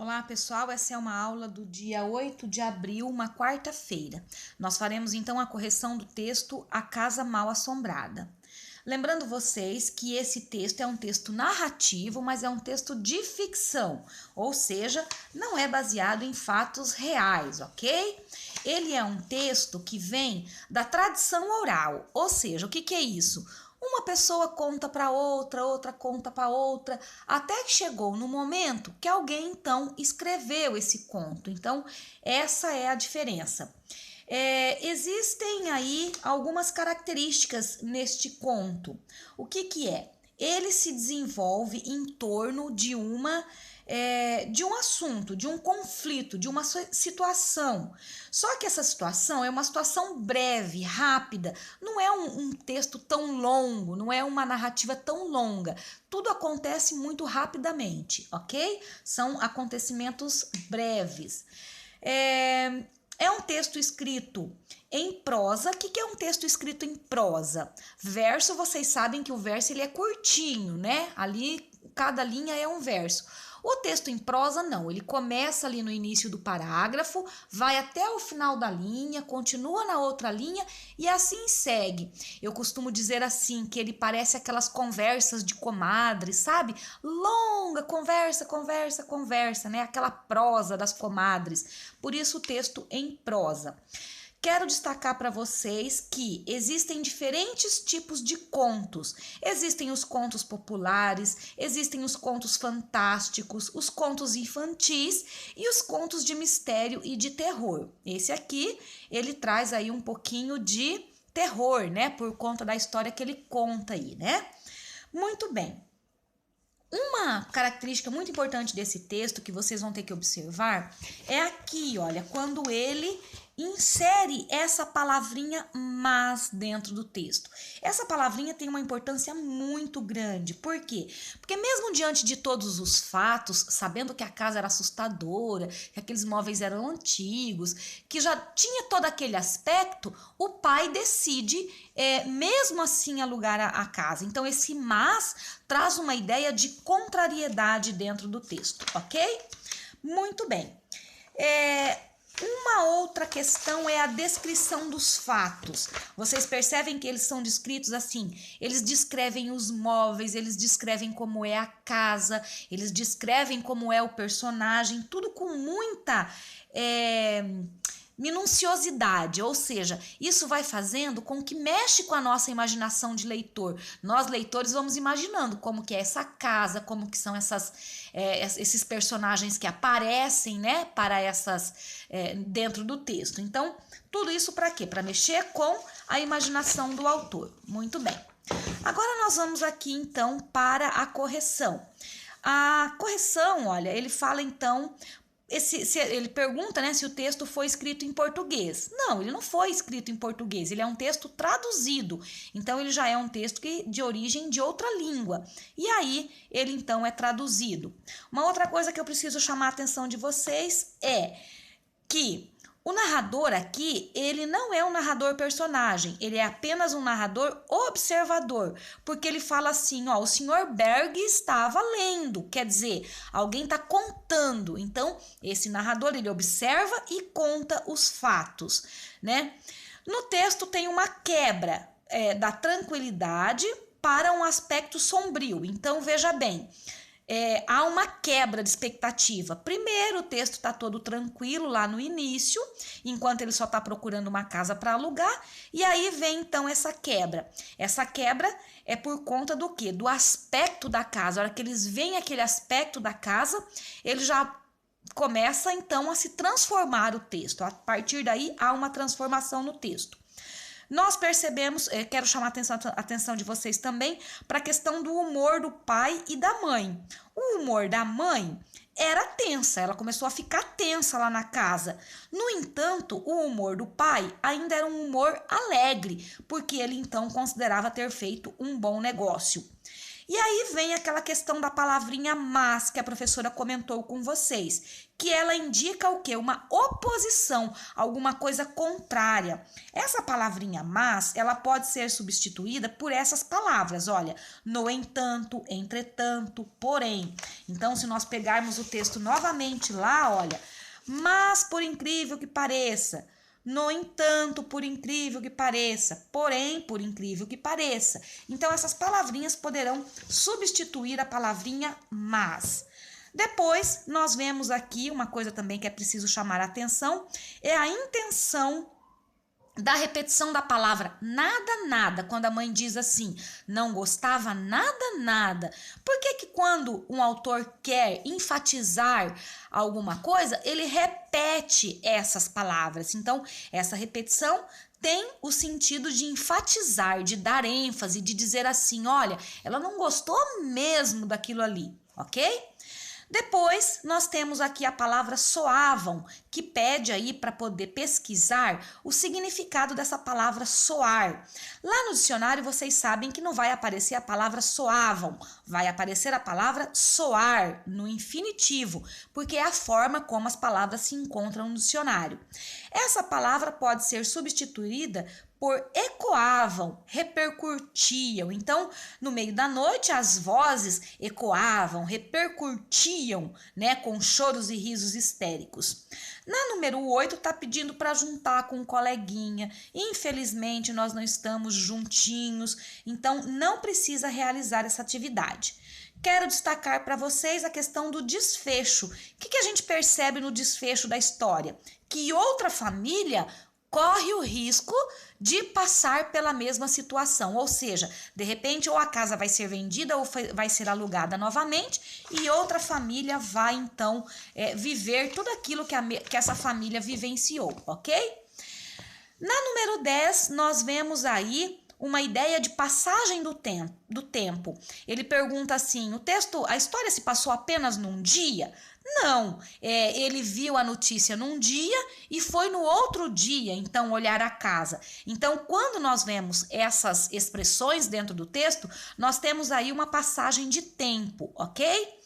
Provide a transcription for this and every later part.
Olá pessoal, essa é uma aula do dia 8 de abril, uma quarta-feira. Nós faremos então a correção do texto A Casa Mal Assombrada. Lembrando vocês que esse texto é um texto narrativo, mas é um texto de ficção, ou seja, não é baseado em fatos reais, ok? Ele é um texto que vem da tradição oral, ou seja, o que é isso? Uma pessoa conta para outra, outra conta para outra, até que chegou no momento que alguém então escreveu esse conto. Então, essa é a diferença. Existem aí algumas características neste conto. O que é? Ele se desenvolve em torno de um assunto, de um conflito, de uma situação. Só que essa situação é uma situação breve, rápida, não é um texto tão longo, não é uma narrativa tão longa. Tudo acontece muito rapidamente, ok? São acontecimentos breves. É um texto escrito em prosa. O que é um texto escrito em prosa? Verso, vocês sabem que o verso ele é curtinho, né? Ali, cada linha é um verso. O texto em prosa não, ele começa ali no início do parágrafo, vai até o final da linha, continua na outra linha e assim segue. Eu costumo dizer assim, que ele parece aquelas conversas de comadres, sabe? Longa, conversa, conversa, conversa, né? Aquela prosa das comadres. Por isso o texto em prosa. Quero destacar para vocês que existem diferentes tipos de contos. Existem os contos populares, existem os contos fantásticos, os contos infantis e os contos de mistério e de terror. Esse aqui, ele traz aí um pouquinho de terror, né? Por conta da história que ele conta aí, né? Muito bem. Uma característica muito importante desse texto que vocês vão ter que observar é aqui, olha, quando ele insere essa palavrinha mas dentro do texto. Essa palavrinha tem uma importância muito grande. Por quê? Porque mesmo diante de todos os fatos, sabendo que a casa era assustadora, que aqueles móveis eram antigos, que já tinha todo aquele aspecto, o pai decide, mesmo assim, alugar a casa. Então, esse mas traz uma ideia de contrariedade dentro do texto, ok? Muito bem. Uma outra questão é a descrição dos fatos. Vocês percebem que eles são descritos assim, eles descrevem os móveis, eles descrevem como é a casa, eles descrevem como é o personagem, tudo com muita minuciosidade, ou seja, isso vai fazendo com que mexe com a nossa imaginação de leitor. Nós, leitores, vamos imaginando como que é essa casa, como que são esses personagens que aparecem, né, para dentro do texto. Então, tudo isso para quê? Para mexer com a imaginação do autor. Muito bem. Agora nós vamos aqui, então, para a correção. A correção, olha, ele fala, então, ele pergunta, né, se o texto foi escrito em português. Não, ele não foi escrito em português, ele é um texto traduzido. Então, ele já é um texto de origem de outra língua. E aí, ele então é traduzido. Uma outra coisa que eu preciso chamar a atenção de vocês é que o narrador aqui, ele não é um narrador personagem, ele é apenas um narrador observador, porque ele fala assim, ó, o senhor Berg estava lendo, quer dizer, alguém está contando. Então, esse narrador, ele observa e conta os fatos, né? No texto tem uma quebra da tranquilidade para um aspecto sombrio. Então, veja bem, há uma quebra de expectativa. Primeiro, o texto está todo tranquilo lá no início, enquanto ele só está procurando uma casa para alugar, e aí vem então essa quebra. Essa quebra é por conta do quê? Do aspecto da casa. A hora que eles veem aquele aspecto da casa, ele já começa então a se transformar o texto. A partir daí, há uma transformação no texto. Nós percebemos, quero chamar a atenção de vocês também para a questão do humor do pai e da mãe. O humor da mãe era tensa, ela começou a ficar tensa lá na casa. No entanto, o humor do pai ainda era um humor alegre, porque ele então considerava ter feito um bom negócio. E aí vem aquela questão da palavrinha mas que a professora comentou com vocês, que ela indica o quê? Uma oposição, alguma coisa contrária. Essa palavrinha mas, ela pode ser substituída por essas palavras, olha, no entanto, entretanto, porém. Então, se nós pegarmos o texto novamente lá, olha, mas por incrível que pareça, no entanto, por incrível que pareça, porém, por incrível que pareça. Então, essas palavrinhas poderão substituir a palavrinha mas. Depois, nós vemos aqui uma coisa também que é preciso chamar a atenção, é a intenção da repetição da palavra nada, nada, quando a mãe diz assim, não gostava nada, nada. Por que que quando um autor quer enfatizar alguma coisa, ele repete essas palavras? Então, essa repetição tem o sentido de enfatizar, de dar ênfase, de dizer assim, olha, ela não gostou mesmo daquilo ali, ok? Depois, nós temos aqui a palavra soavam, que pede aí para poder pesquisar o significado dessa palavra soar. Lá no dicionário, vocês sabem que não vai aparecer a palavra soavam, vai aparecer a palavra soar, no infinitivo, porque é a forma como as palavras se encontram no dicionário. Essa palavra pode ser substituída por ecoavam, repercutiam. Então, no meio da noite, as vozes ecoavam, repercutiam, né, com choros e risos histéricos. Na número 8, está pedindo para juntar com um coleguinha. Infelizmente, nós não estamos juntinhos, então não precisa realizar essa atividade. Quero destacar para vocês a questão do desfecho. O que a gente percebe no desfecho da história? Que outra família corre o risco de passar pela mesma situação, ou seja, de repente ou a casa vai ser vendida ou vai ser alugada novamente e outra família vai então viver tudo aquilo que essa família vivenciou, ok? Na número 10, nós vemos aí uma ideia de passagem do tempo. Ele pergunta assim, a história se passou apenas num dia? Não, ele viu a notícia num dia e foi no outro dia, então, olhar a casa. Então, quando nós vemos essas expressões dentro do texto, nós temos aí uma passagem de tempo, ok?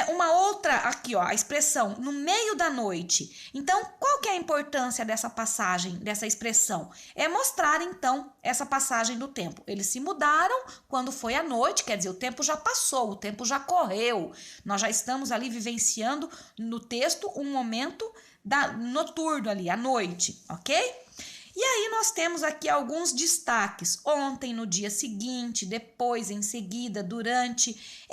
Uma outra, aqui ó, a expressão no meio da noite. Então, qual que é a importância dessa passagem, dessa expressão? É mostrar, então, essa passagem do tempo. Eles se mudaram quando foi à noite, quer dizer, o tempo já passou, o tempo já correu. Nós já estamos ali vivenciando no texto um momento noturno ali, à noite, ok? E aí nós temos aqui alguns destaques. Ontem, no dia seguinte, depois, em seguida, durante,